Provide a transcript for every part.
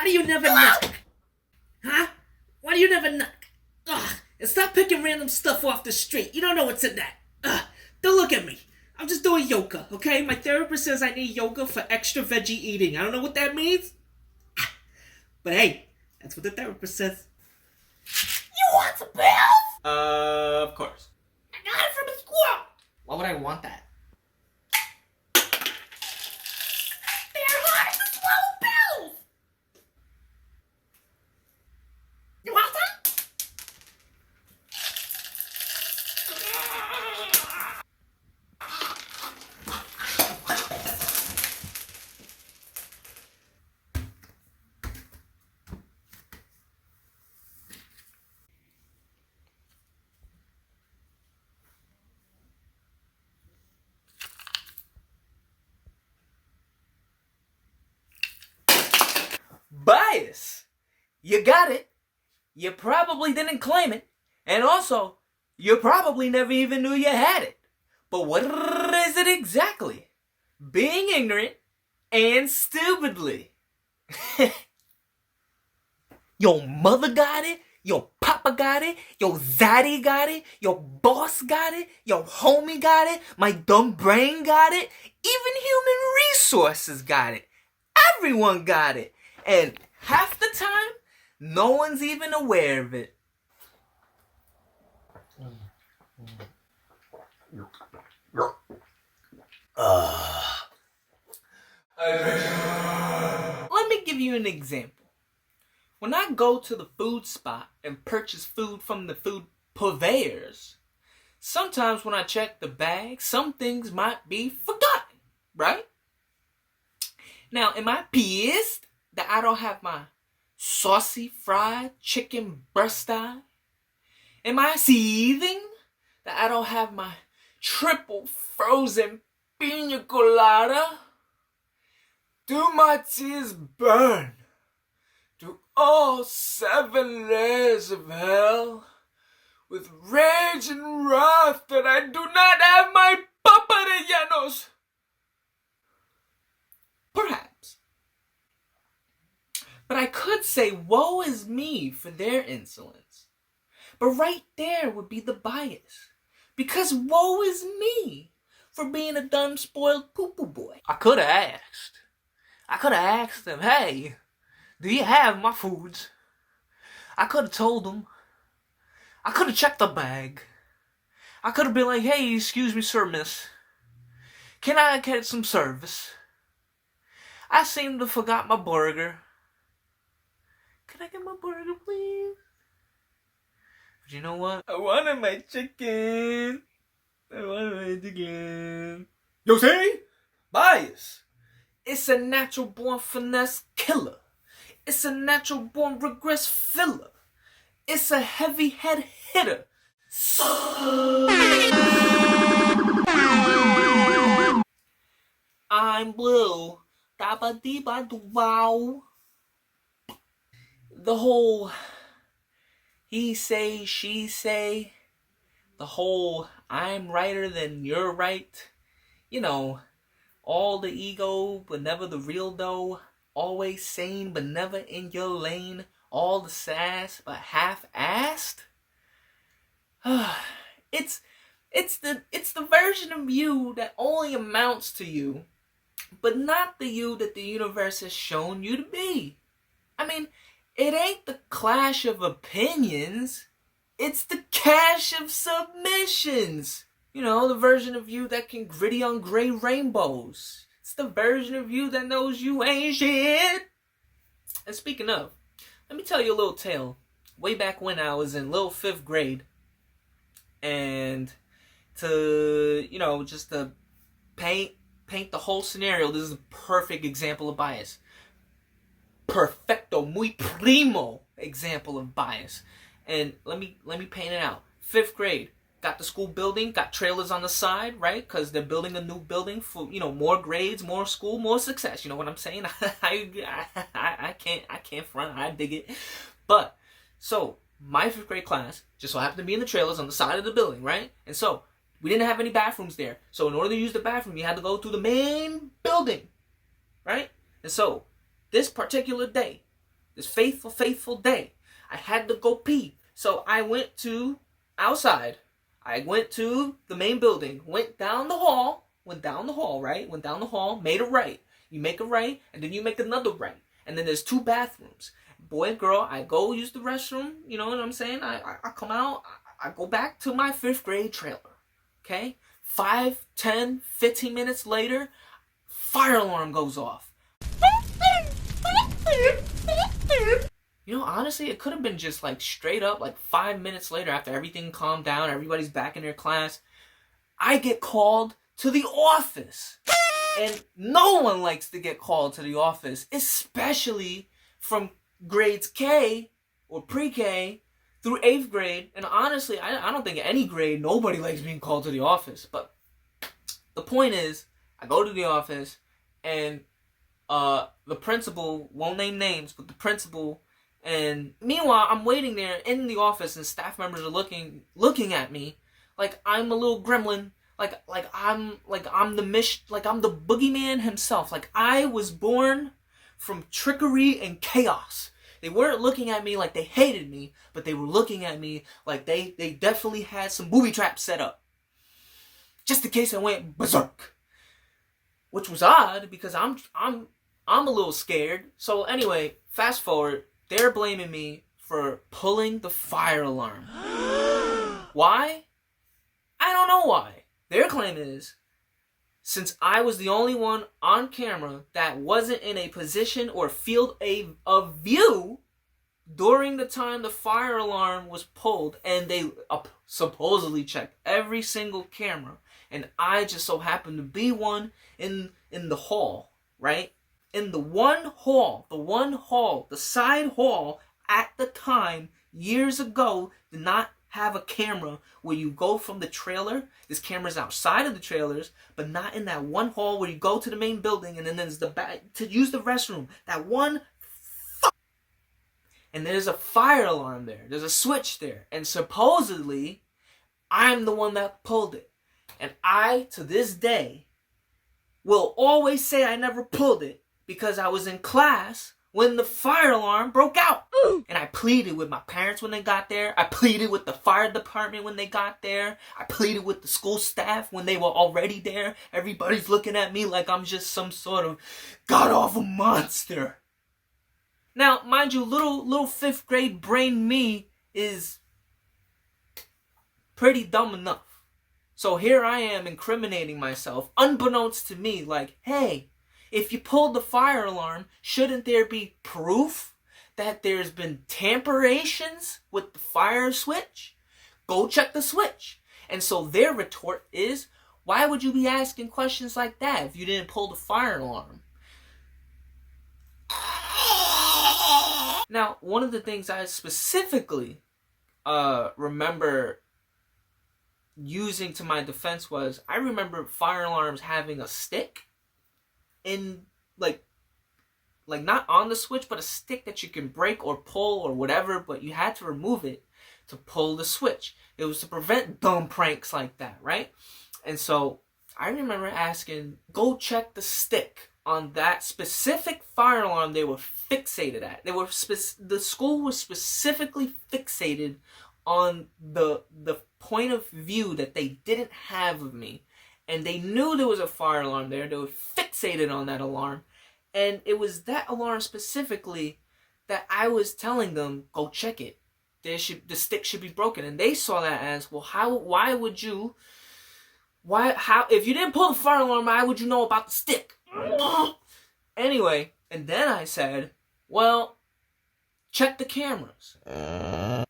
Why do you never knock? Huh? Why do you never knock? Ugh, and stop picking random stuff off the street. You don't know what's in that. Ugh, don't look at me. I'm just doing yoga, okay? My therapist says I need yoga for extra veggie eating. I don't know what that means. But hey, that's what the therapist says. You want some pills? Of course. I got it from a squirrel. Why would I want that? They're hard to swallow pills. You want some? Bias. You got it. You probably didn't claim it. And also, you probably never even knew you had it. But what is it exactly? Being ignorant and stupidly. Your mother got it. Your papa got it. Your zaddy got it. Your boss got it. Your homie got it. My dumb brain got it. Even human resources got it. Everyone got it. And half the time, no one's even aware of it. Let me give you an example. When I go to the food spot and purchase food from the food purveyors, sometimes when I check the bag, some things might be forgotten, right? Now, am I pissed that I don't have my saucy fried chicken breast eye? Am I seething that I don't have my triple frozen pina colada? Do my tears burn through all 7 layers of hell with rage and wrath that I do not have my paparellanos? Perhaps. But I could say, woe is me for their insolence. But right there would be the bias. Because woe is me for being a dumb, spoiled poo-poo boy. I could have asked them, hey, do you have my foods? I could have told them. I could have checked the bag. I could have been like, hey, excuse me, sir, miss. Can I get some service? I seem to have forgot my burger. Can I get my burger, please? But you know what? I wanted my chicken. You see? Bias. It's a natural born finesse killer. It's a natural born regress filler. It's a heavy head hitter. I'm blue. Wow. The whole he say, she say, the whole I'm righter than you're right, you know, all the ego but never the real though, always sane but never in your lane, all the sass but half-assed. It's the version of you that only amounts to you, but not the you that the universe has shown you to be. I mean, it ain't the clash of opinions. It's the cache of submissions. You know, the version of you that can gritty on gray rainbows. It's the version of you that knows you ain't shit. And speaking of, let me tell you a little tale. Way back when I was in little 5th grade. And just to paint the whole scenario, this is a perfect example of bias. Perfecto, muy primo example of bias. And let me paint it out. 5th grade, got the school building, got trailers on the side, right? Because they're building a new building for, more grades, more school, more success. You know what I'm saying? I can't front. I dig it. But so my 5th grade class just so happened to be in the trailers on the side of the building, right? And so we didn't have any bathrooms there. So in order to use the bathroom, you had to go to the main building, right? And so this particular day, This faithful day. I had to go pee. So I went to outside. I went to the main building, went down the hall, right? Went down the hall, made a right. You make a right, and then you make another right. And then there's 2 bathrooms. Boy and girl, I go use the restroom, you know what I'm saying? I come out, I go back to my 5th grade trailer. Okay? 5, 10, 15 minutes later, fire alarm goes off. You know, honestly, it could have been just like straight up, like 5 minutes later after everything calmed down, everybody's back in their class. I get called to the office. And no one likes to get called to the office, especially from grades K or pre-K through 8th grade. And honestly, I don't think any grade, nobody likes being called to the office. But the point is, I go to the office and the principal, won't name names, but the principal, and meanwhile I'm waiting there in the office and staff members are looking at me like I'm a little gremlin, like I'm the boogeyman himself. Like I was born from trickery and chaos. They weren't looking at me like they hated me, but they were looking at me like they definitely had some booby traps set up, just in case I went berserk. Which was odd because I'm a little scared. So anyway, fast forward, they're blaming me for pulling the fire alarm. Why? I don't know why. Their claim is, since I was the only one on camera that wasn't in a position or field of view during the time the fire alarm was pulled, and they supposedly checked every single camera, and I just so happened to be one in the hall, right? In the side hall at the time, years ago, did not have a camera where you go from the trailer. There's cameras outside of the trailers, but not in that one hall where you go to the main building and then there's the back to use the restroom. That one and there's a fire alarm there. There's a switch there. And supposedly, I'm the one that pulled it. And I, to this day, will always say I never pulled it because I was in class when the fire alarm broke out. And I pleaded with my parents when they got there. I pleaded with the fire department when they got there. I pleaded with the school staff when they were already there. Everybody's looking at me like I'm just some sort of god-awful monster. Now, mind you, little 5th grade brain me is pretty dumb enough. So here I am incriminating myself, unbeknownst to me, like, hey, if you pulled the fire alarm, shouldn't there be proof that there's been tamperations with the fire switch? Go check the switch. And so their retort is, why would you be asking questions like that if you didn't pull the fire alarm? Now, one of the things I specifically remember using to my defense was, I remember fire alarms having a stick in, like not on the switch, but a stick that you can break or pull or whatever, but you had to remove it to pull the switch. It was to prevent dumb pranks like that, right? And so I remember asking, go check the stick on that specific fire alarm they were fixated at. The school was specifically fixated on the point of view that they didn't have of me. And they knew there was a fire alarm there. They were fixated on that alarm. And it was that alarm specifically that I was telling them, go check it. The stick should be broken. And they saw that as, well, if you didn't pull the fire alarm, why would you know about the stick? Anyway, and then I said, well, check the cameras.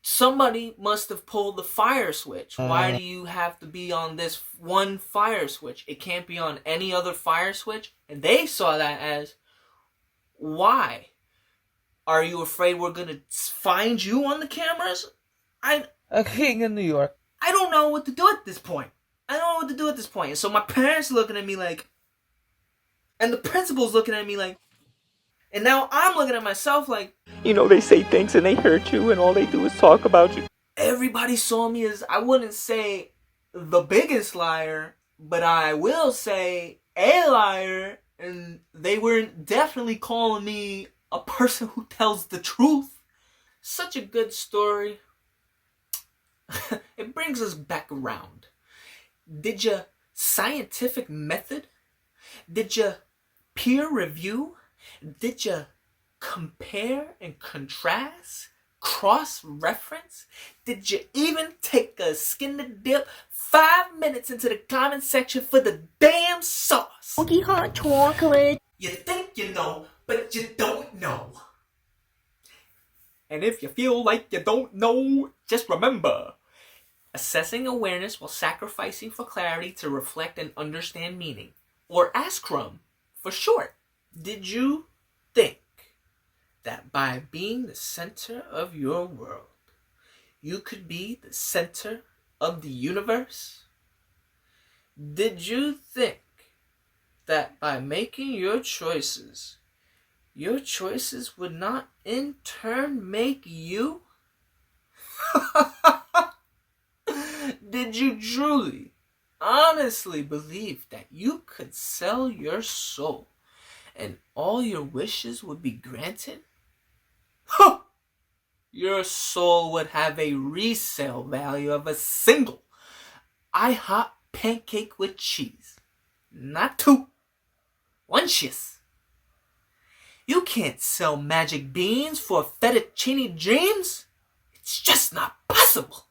Somebody must have pulled the fire switch. Why do you have to be on this one fire switch? It can't be on any other fire switch. And they saw that as, why? Are you afraid we're going to find you on the cameras? A king in New York. I don't know what to do at this point. And so my parents looking at me like, and the principal's looking at me like, and now I'm looking at myself like, You know, they say things and they hurt you and all they do is talk about you. everybody saw me as, I wouldn't say the biggest liar, but I will say a liar. And they were definitely calling me a person who tells the truth. Such a good story. It brings us back around. Did you scientific method? Did you peer review? Did you compare and contrast? Cross-reference? Did you even take a skin to dip 5 minutes into the comment section for the damn sauce? Monkey hot chocolate. You think you know, but you don't know. And if you feel like you don't know, just remember, assessing awareness while sacrificing for clarity to reflect and understand meaning. Or ASCRUM, for short. Did you think that by being the center of your world, you could be the center of the universe? Did you think that by making your choices would not in turn make you? Did you truly, honestly believe that you could sell your soul and all your wishes would be granted? Your soul would have a resale value of a single IHOP pancake with cheese. Not two. One shiz. You can't sell magic beans for fettuccine dreams. It's just not possible.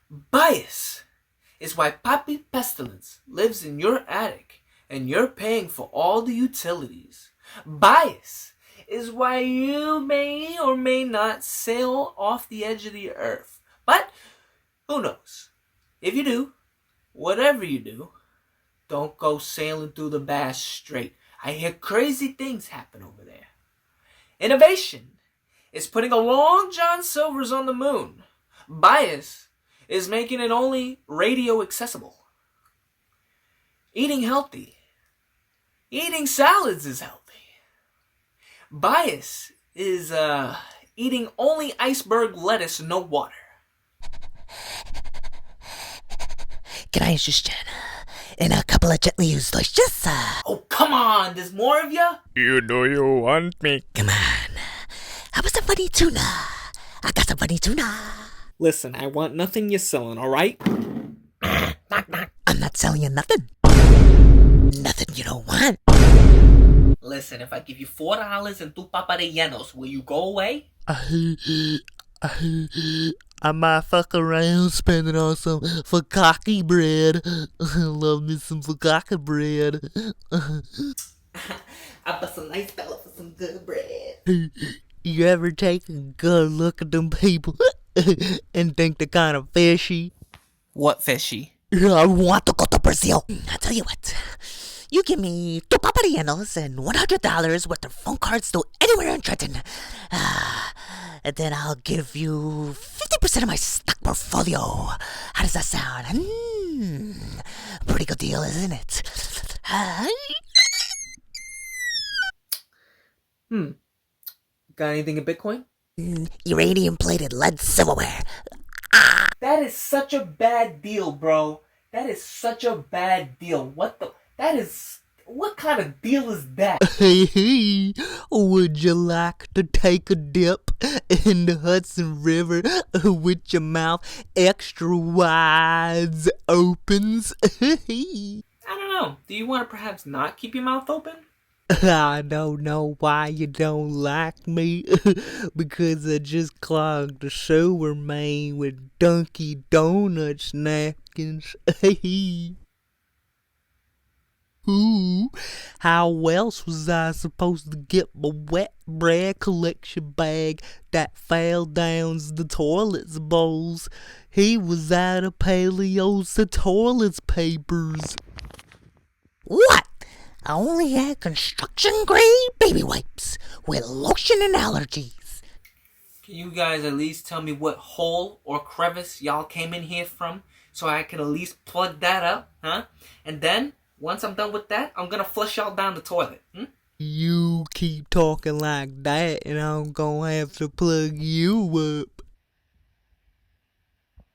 Bias is why Papi Pestilence lives in your attic and you're paying for all the utilities. Bias is why you may or may not sail off the edge of the earth. But who knows? If you do, whatever you do, don't go sailing through the Bass Strait. I hear crazy things happen over there. Innovation is putting a long John Silver's on the moon. Bias is making it only radio accessible. Eating healthy. Eating salads is healthy. Bias is eating only iceberg lettuce, no water. Can I just and a couple of gently used oysters? Oh, come on, there's more of ya? You know you want me. Come on. How about some funny tuna? I got some funny tuna. Listen, I want nothing you're selling, alright? Knock, knock. I'm not selling you nothing. Nothing you don't want. Listen, if I give you $4 and 2 paparellenos, will you go away? I might fuck around spending on some focaccia bread. Love me some focaccia bread. I bust a nice dollar for some good bread. You ever take a good look at them people and think they're kind of fishy? What fishy? I want to go to Brazil. I'll tell you what. You give me 2 paparellenos and $100 worth of phone cards to anywhere in Trenton. And then I'll give you 50% of my stock portfolio. How does that sound? Pretty good deal, isn't it? Got anything in Bitcoin? Uranium-plated lead silverware. That is such a bad deal, bro. That is such a bad deal. What kind of deal is that? Hey, would you like to take a dip in the Hudson River with your mouth extra wide opens? I don't know. Do you want to perhaps not keep your mouth open? I don't know why you don't like me, because I just clogged the sewer main with Dunkin' Donuts napkins. Ooh, how else was I supposed to get my wet bread collection bag that fell down the toilet's bowls? He was out of Paleo's the toilet's papers. What? I only had construction-grade baby wipes with lotion and allergies. Can you guys at least tell me what hole or crevice y'all came in here from so I can at least plug that up, huh? And then, once I'm done with that, I'm gonna flush y'all down the toilet. You keep talking like that and I'm gonna have to plug you up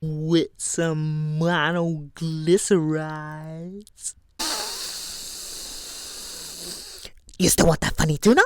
with some monoglycerides. You still want that funny tuna?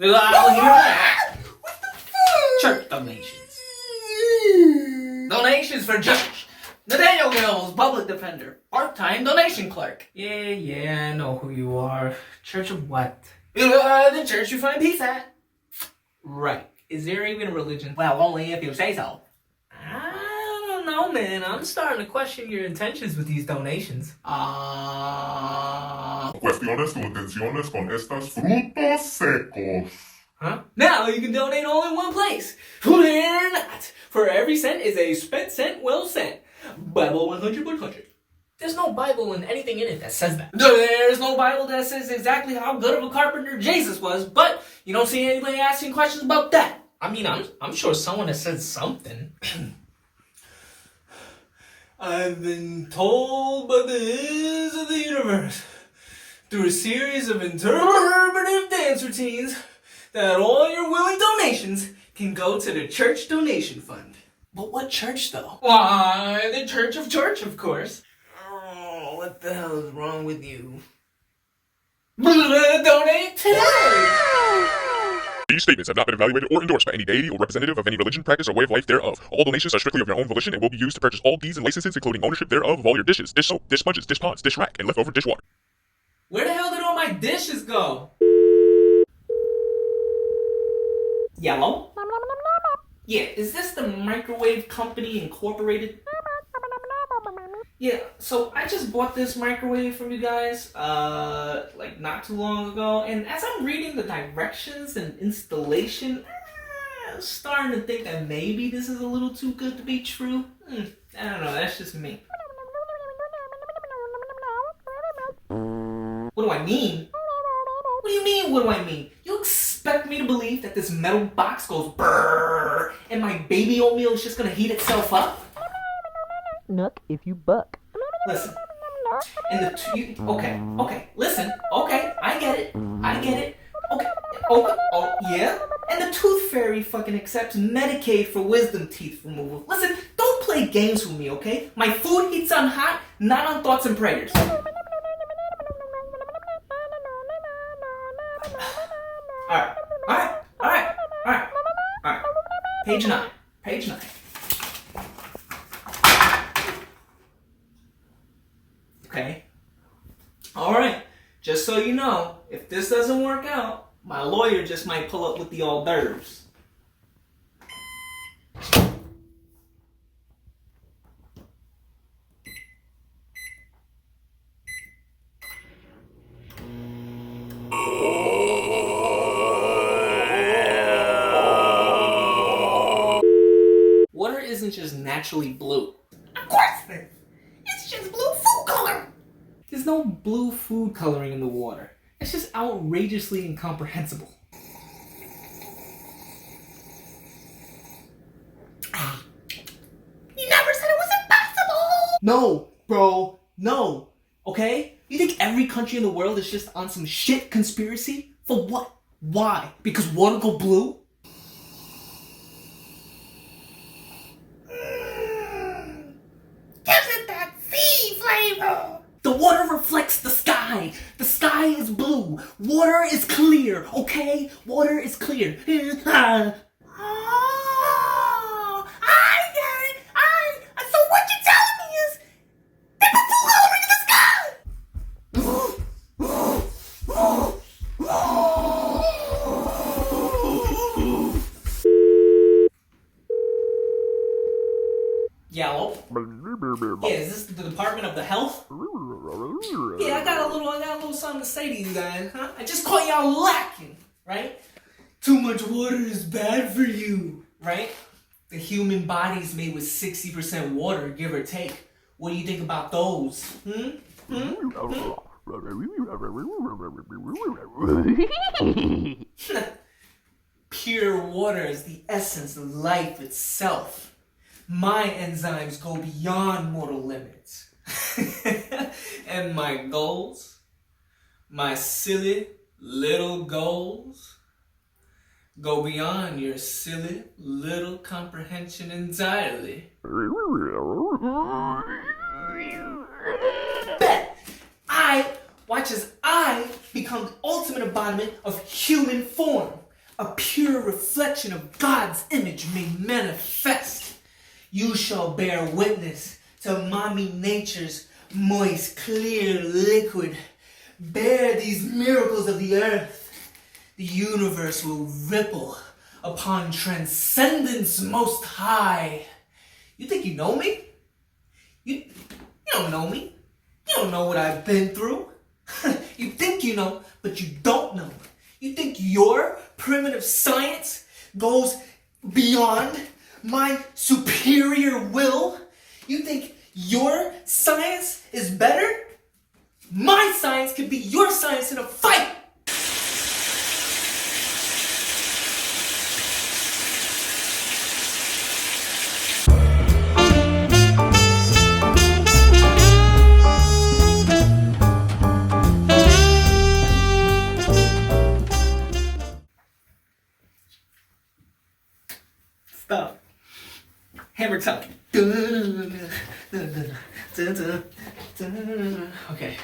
I'll hear that. Church donations. Donations for Judge Nathaniel Gills, public defender, part-time donation clerk. Yeah, I know who you are. Church of what? The church you find peace at. Right. Is there even a religion? Well, only if you say so. I don't know, man. I'm starting to question your intentions with these donations. Cuestiones tus intenciones con estos frutos secos. Huh? Now you can donate all in one place. Fear not. For every cent is a spent cent well spent. Bible 100. There's no Bible and anything in it that says that. There's no Bible that says exactly how good of a carpenter Jesus was, but you don't see anybody asking questions about that. I mean, I'm sure someone has said something. I've been told by the ends of the universe, through a series of interpretive dance routines, that all your willing donations can go to the church donation fund. But what church, though? Why, the Church, of course. Oh, what the hell is wrong with you? Donate today! These statements have not been evaluated or endorsed by any deity or representative of any religion, practice, or way of life thereof. All donations are strictly of your own volition and will be used to purchase all deeds and licenses, including ownership thereof of all your dishes, dish soap, dish sponges, dish pods, dish rack, and leftover dishwater. Where the hell did all my dishes go? Yellow? Yeah, is this the Microwave Company Incorporated? Yeah, so I just bought this microwave from you guys, like not too long ago, and as I'm reading the directions and installation, I'm starting to think that maybe this is a little too good to be true. I don't know, that's just me. What do I mean? What do you mean, what do I mean? You expect me to believe that this metal box goes brrrr and my baby oatmeal is just gonna heat itself up? Nook, if you buck. Listen. And okay, listen. Okay, I get it. Okay, oh, yeah? And the tooth fairy fucking accepts Medicaid for wisdom teeth removal. Listen, don't play games with me, okay? My food heats on hot, not on thoughts and prayers. Alright. Page 9. Okay. Alright. Just so you know, if this doesn't work out, my lawyer just might pull up with the hors d'oeuvres. Water isn't just naturally blue. Of course it's just blue food color. There's no blue food coloring in the water. It's just outrageously incomprehensible. You never said it was impossible! No, bro, no. Okay? You think every country in the world is just on some shit conspiracy? For what? Why? Because water go blue? Gives it that sea flavor! The water reflects the sky. The sky is blue. Water is clear, okay? Water is clear. Oh, I get it. So what you're telling me is they put food coloring in the sky. Yellow. Yeah, is this the Department of the Health? Yeah, I got a little something to say to you guys, huh? I just caught y'all lacking, right? Too much water is bad for you, right? The human body's made with 60% water, give or take. What do you think about those? Pure water is the essence of life itself. My enzymes go beyond mortal limits. And my goals, my silly little goals, go beyond your silly little comprehension entirely. Bet watch as I become the ultimate embodiment of human form, a pure reflection of God's image made manifest. You shall bear witness to mommy nature's moist, clear liquid. Bear these miracles of the earth. The universe will ripple upon transcendence most high. You think you know me? You don't know me. You don't know what I've been through. You think you know, but you don't know. You think your primitive science goes beyond my superior will? You think your science is better? My science could be your science in a fight! Stop. Hammer time. Okay.